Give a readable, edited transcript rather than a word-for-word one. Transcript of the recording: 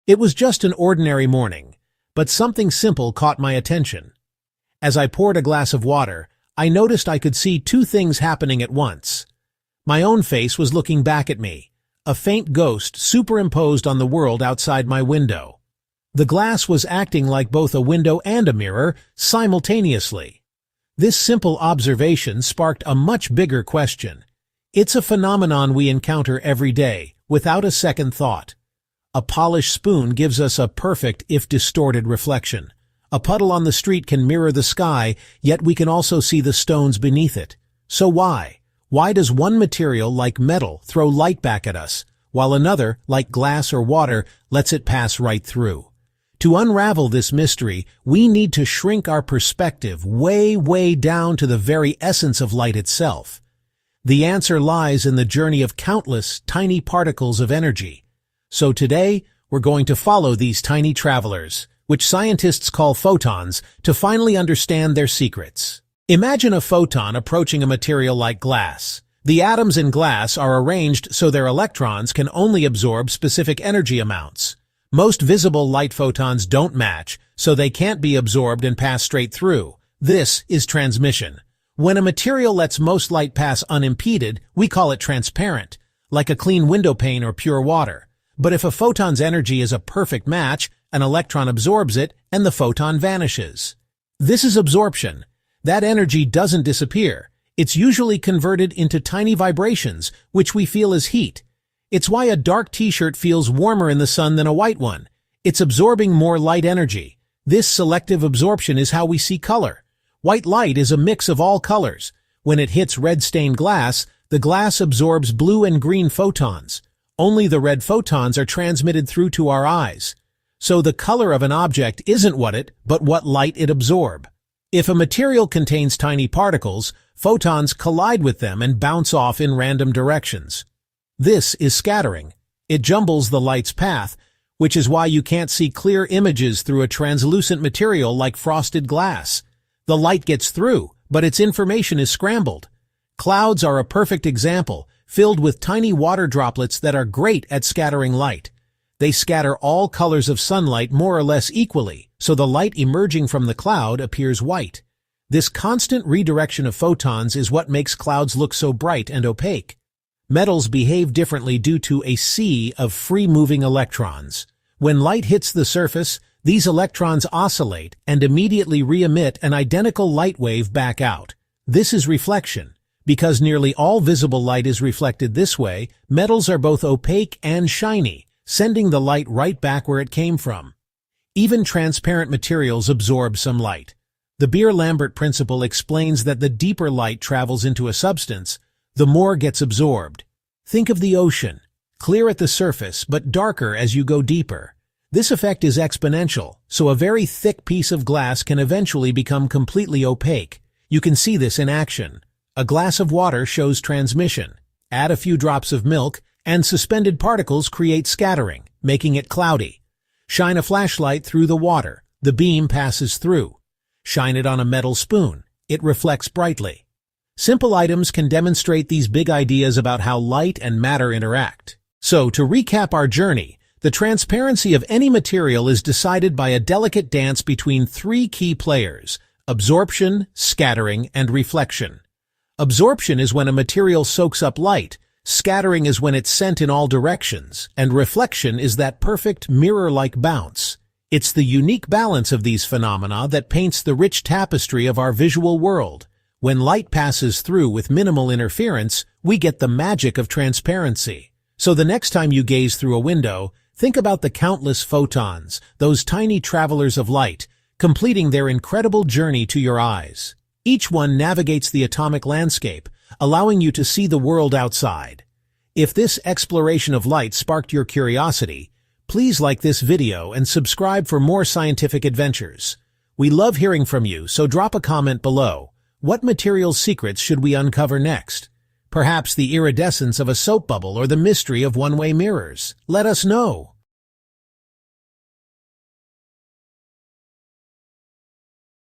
It was just an ordinary morning, but something simple caught my attention. As I poured a glass of water, I noticed I could see two things happening at once. My own face was looking back at me, a faint ghost superimposed on the world outside my window. The glass was acting like both a window and a mirror simultaneously. This simple observation sparked a much bigger question. It's a phenomenon we encounter every day, without a second thought. A polished spoon gives us a perfect, if distorted, reflection. A puddle on the street can mirror the sky, yet we can also see the stones beneath it. So why? Why does one material, like metal, throw light back at us, while another, like glass or water, lets it pass right through? To unravel this mystery, we need to shrink our perspective way down to the very essence of light itself. The answer lies in the journey of countless tiny particles of energy. So today, we're going to follow these tiny travelers, which scientists call photons, to finally understand their secrets. Imagine a photon approaching a material like glass. The atoms in glass are arranged so their electrons can only absorb specific energy amounts. Most visible light photons don't match, so they can't be absorbed and pass straight through. This is transmission. When a material lets most light pass unimpeded, we call it transparent, like a clean window pane or pure water. But if a photon's energy is a perfect match, an electron absorbs it and the photon vanishes. This is absorption. That energy doesn't disappear. It's usually converted into tiny vibrations, which we feel as heat. It's why a dark t-shirt feels warmer in the sun than a white one. It's absorbing more light energy. This selective absorption is how we see color. White light is a mix of all colors. When it hits red-stained glass, the glass absorbs blue and green photons. Only the red photons are transmitted through to our eyes. So the color of an object isn't but what light it absorbs. If a material contains tiny particles, photons collide with them and bounce off in random directions. This is scattering. It jumbles the light's path, which is why you can't see clear images through a translucent material like frosted glass. The light gets through, but its information is scrambled. Clouds are a perfect example, filled with tiny water droplets that are great at scattering light. They scatter all colors of sunlight more or less equally, so the light emerging from the cloud appears white. This constant redirection of photons is what makes clouds look so bright and opaque. Metals behave differently due to a sea of free-moving electrons. When light hits the surface, these electrons oscillate and immediately re-emit an identical light wave back out. This is reflection. Because nearly all visible light is reflected this way, metals are both opaque and shiny, sending the light right back where it came from. Even transparent materials absorb some light. The Beer-Lambert principle explains that the deeper light travels into a substance, the more gets absorbed. Think of the ocean, clear at the surface but darker as you go deeper. This effect is exponential, so a very thick piece of glass can eventually become completely opaque. You can see this in action. A glass of water shows transmission. Add a few drops of milk, and suspended particles create scattering, making it cloudy. Shine a flashlight through the water. The beam passes through. Shine it on a metal spoon. It reflects brightly. Simple items can demonstrate these big ideas about how light and matter interact. So, to recap our journey, the transparency of any material is decided by a delicate dance between three key players: absorption, scattering, and reflection. Absorption is when a material soaks up light, scattering is when it's sent in all directions, and reflection is that perfect mirror-like bounce. It's the unique balance of these phenomena that paints the rich tapestry of our visual world. When light passes through with minimal interference, we get the magic of transparency. So the next time you gaze through a window, think about the countless photons, those tiny travelers of light, completing their incredible journey to your eyes. Each one navigates the atomic landscape, allowing you to see the world outside. If this exploration of light sparked your curiosity, please like this video and subscribe for more scientific adventures. We love hearing from you, so drop a comment below. What material secrets should we uncover next? Perhaps the iridescence of a soap bubble or the mystery of one-way mirrors. Let us know.